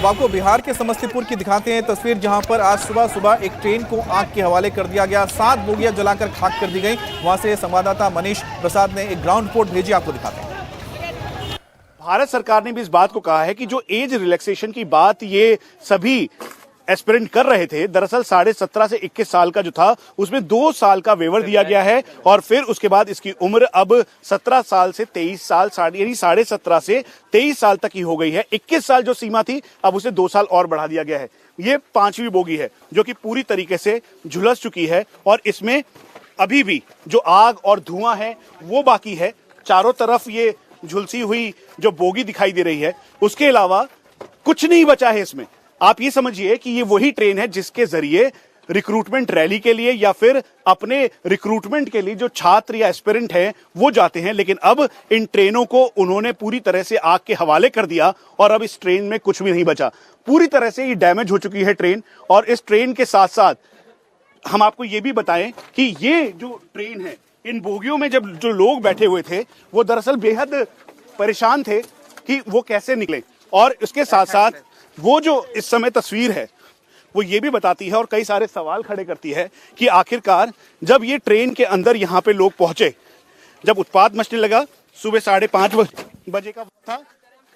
अब आपको बिहार के समस्तीपुर की दिखाते हैं तस्वीर, जहां पर आज सुबह सुबह एक ट्रेन को आग के हवाले कर दिया गया। 7 बोगियां जलाकर खाक कर दी गई। वहां से संवाददाता मनीष प्रसाद ने एक ग्राउंड रिपोर्ट भेजी, आपको दिखाते हैं। भारत सरकार ने भी इस बात को कहा है कि जो एज रिलैक्सेशन की बात ये सभी एस्पिरेंट कर रहे थे, दरअसल 17.5 से 21 साल का जो था उसमें 2 साल का वेवर दिया गया है और फिर उसके बाद इसकी उम्र अब 17 साल से 23 साल यानी 17.5 से 23 साल तक की हो गई है। 21 साल जो सीमा थी अब उसे 2 साल और बढ़ा दिया गया है। ये 5वीं बोगी है जो कि पूरी तरीके से झुलस चुकी है और इसमें अभी भी जो आग और धुआं है वो बाकी है। चारों तरफ ये झुलसी हुई जो बोगी दिखाई दे रही है, उसके अलावा कुछ नहीं बचा है इसमें। आप ये समझिए कि ये वही ट्रेन है जिसके जरिए रिक्रूटमेंट रैली के लिए या फिर अपने रिक्रूटमेंट के लिए जो छात्र या एस्पिरेंट हैं वो जाते हैं, लेकिन अब इन ट्रेनों को उन्होंने पूरी तरह से आग के हवाले कर दिया और अब इस ट्रेन में कुछ भी नहीं बचा। पूरी तरह से ये डैमेज हो चुकी है ट्रेन। और इस ट्रेन के साथ साथ हम आपको ये भी बताएं कि ये जो ट्रेन है, इन बोगियों में जब जो लोग बैठे हुए थे वो दरअसल बेहद परेशान थे कि वो कैसे निकले। और इसके साथ साथ वो जो इस समय तस्वीर है वो ये भी बताती है और कई सारे सवाल खड़े करती है कि आखिरकार जब ये ट्रेन के अंदर यहाँ पे लोग पहुंचे, जब उत्पात मचने लगा, सुबह 5:30 बजे का वक्त था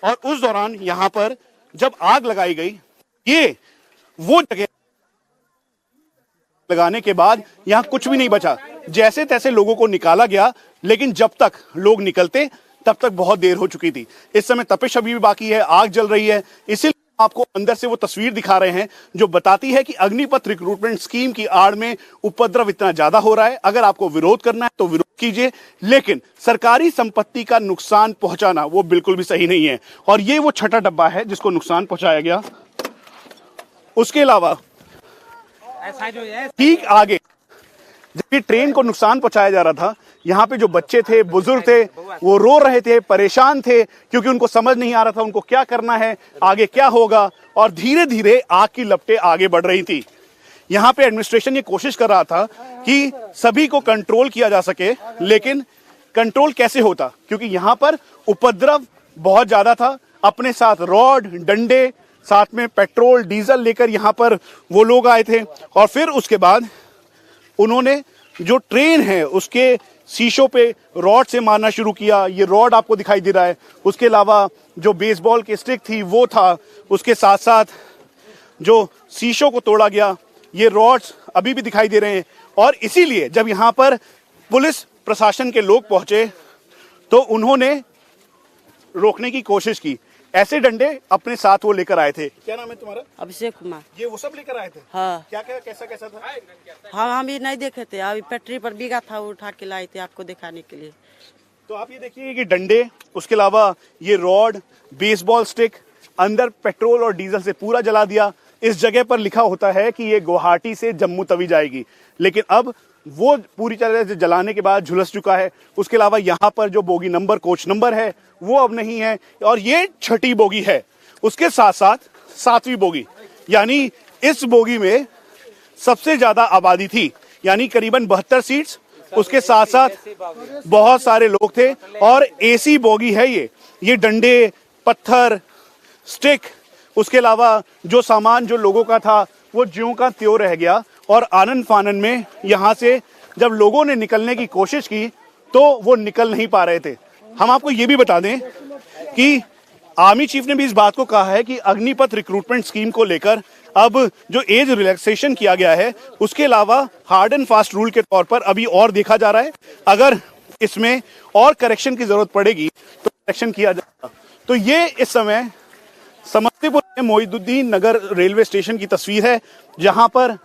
और उस दौरान यहाँ पर जब आग लगाई गई, ये वो जगह लगाने के बाद यहाँ कुछ भी नहीं बचा। जैसे तैसे लोगों को निकाला गया, लेकिन जब तक लोग निकलते तब तक बहुत देर हो चुकी थी। इस समय तपिश अभी भी बाकी है, आग जल रही है। इसीलिए आपको अंदर से वो तस्वीर दिखा रहे हैं जो बताती है कि अग्निपथ रिक्रूटमेंट स्कीम की आड़ में उपद्रव इतना ज्यादा हो रहा है। अगर आपको विरोध करना है तो विरोध कीजिए, लेकिन सरकारी संपत्ति का नुकसान पहुंचाना वो बिल्कुल भी सही नहीं है। और ये वो छठा डब्बा है जिसको नुकसान पहुंचाया गया। उसके अलावा ठीक आगे जब ये ट्रेन को नुकसान पहुंचाया जा रहा था, यहाँ पे जो बच्चे थे, बुजुर्ग थे, वो रो रहे थे, परेशान थे, क्योंकि उनको समझ नहीं आ रहा था उनको क्या करना है, आगे क्या होगा। और धीरे धीरे आग की लपटें आगे बढ़ रही थी। यहाँ पे एडमिनिस्ट्रेशन ये कोशिश कर रहा था कि सभी को कंट्रोल किया जा सके, लेकिन कंट्रोल कैसे होता, क्योंकि यहाँ पर उपद्रव बहुत ज्यादा था। अपने साथ रॉड, डंडे, साथ में पेट्रोल, डीजल लेकर यहाँ पर वो लोग आए थे। और फिर उसके बाद उन्होंने जो ट्रेन है उसके शीशों पे रॉड से मारना शुरू किया। ये रॉड आपको दिखाई दे रहा है। उसके अलावा जो बेसबॉल की स्टिक थी वो था। उसके साथ साथ जो शीशों को तोड़ा गया, ये रॉड्स अभी भी दिखाई दे रहे हैं। और इसीलिए जब यहाँ पर पुलिस प्रशासन के लोग पहुंचे तो उन्होंने रोकने की कोशिश की। ऐसे डंडे अपने साथ वो लेकर आए थे। क्या नाम है तुम्हारा? अभिषेक कुमार। ये वो सब लेकर आए थे? हाँ। क्या क्या कैसा कैसा था? हाँ, हम भी नहीं देखे थे, अभी पटरी पर बिगा था, वो उठा के लाए थे आपको दिखाने के लिए। तो आप ये देखिए कि डंडे, उसके अलावा ये रॉड, बेसबॉल स्टिक, अंदर पेट्रोल और डीजल से पूरा जला दिया। इस जगह पर लिखा होता है कि ये गुवाहाटी से जम्मू तवी जाएगी, लेकिन अब वो पूरी तरह से जलाने के बाद झुलस चुका है। उसके अलावा यहाँ पर जो बोगी नंबर, कोच नंबर है वो अब नहीं है और ये छठी बोगी है। उसके साथ साथ 7वीं बोगी, यानी इस बोगी में सबसे ज्यादा आबादी थी, यानी करीबन 72 सीट्स। उसके साथ साथ बहुत सारे लोग थे और एसी बोगी है ये डंडे, पत्थर, स्टिक, उसके अलावा जो सामान जो लोगों का था वो ज्यों का त्यों रह गया। और आनन फानन में यहाँ से जब लोगों ने निकलने की कोशिश की तो वो निकल नहीं पा रहे थे। हम आपको ये भी बता दें कि आर्मी चीफ ने भी इस बात को कहा है कि अग्निपथ रिक्रूटमेंट स्कीम को लेकर अब जो एज रिलैक्सेशन किया गया है, उसके अलावा हार्ड एंड फास्ट रूल के तौर पर अभी और देखा जा रहा है। अगर इसमें और करेक्शन की जरूरत पड़ेगी तो करेक्शन किया जाएगा। तो ये इस समय समस्तीपुर में मोहिउद्दीन नगर रेलवे स्टेशन की तस्वीर है, जहां पर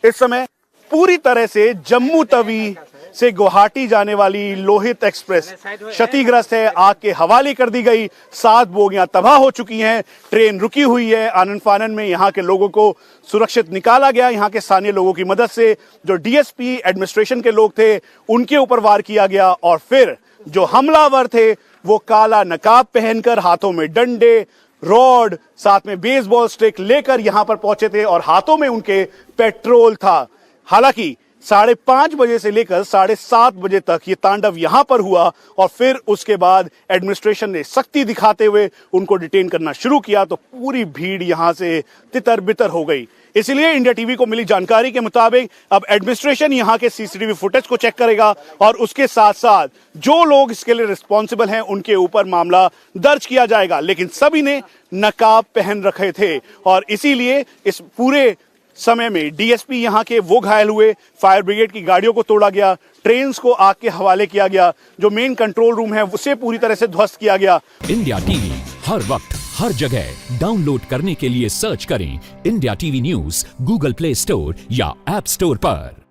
इस समय पूरी तरह से जम्मू तवी से गुवाहाटी जाने वाली लोहित एक्सप्रेस क्षतिग्रस्त है, आग के हवाले कर दी गई। 7 बोगियां तबाह हो चुकी हैं, ट्रेन रुकी हुई है। आनन फानन में यहाँ के लोगों को सुरक्षित निकाला गया। यहाँ के स्थानीय लोगों की मदद से जो डीएसपी एडमिनिस्ट्रेशन के लोग थे उनके ऊपर वार किया गया और फिर जो हमलावर थे वो काला नकाब पहनकर, हाथों में डंडे, रॉड, साथ में बेसबॉल स्टिक लेकर यहां पर पहुंचे थे और हाथों में उनके पेट्रोल था। हालांकि 5:30 बजे से लेकर 7:30 बजे तक ये तांडव यहां पर हुआ और फिर उसके बाद एडमिनिस्ट्रेशन ने सख्ती दिखाते हुए उनको डिटेन करना शुरू किया तो पूरी भीड़ यहां से तितर बितर हो गई। इसलिए इंडिया टीवी को मिली जानकारी के मुताबिक अब एडमिनिस्ट्रेशन यहां के सीसीटीवी फुटेज को चेक करेगा और उसके साथ साथ जो लोग इसके लिए रिस्पॉन्सिबल हैं उनके ऊपर मामला दर्ज किया जाएगा। लेकिन सभी ने नकाब पहन रखे थे और इसीलिए इस पूरे समय में डीएसपी यहां के वो घायल हुए, फायर ब्रिगेड की गाड़ियों को तोड़ा गया, ट्रेन्स को आग के हवाले किया गया, जो मेन कंट्रोल रूम है उसे पूरी तरह से ध्वस्त किया गया। इंडिया टीवी हर वक्त हर जगह डाउनलोड करने के लिए सर्च करें India TV news Google play store या ऐप स्टोर पर।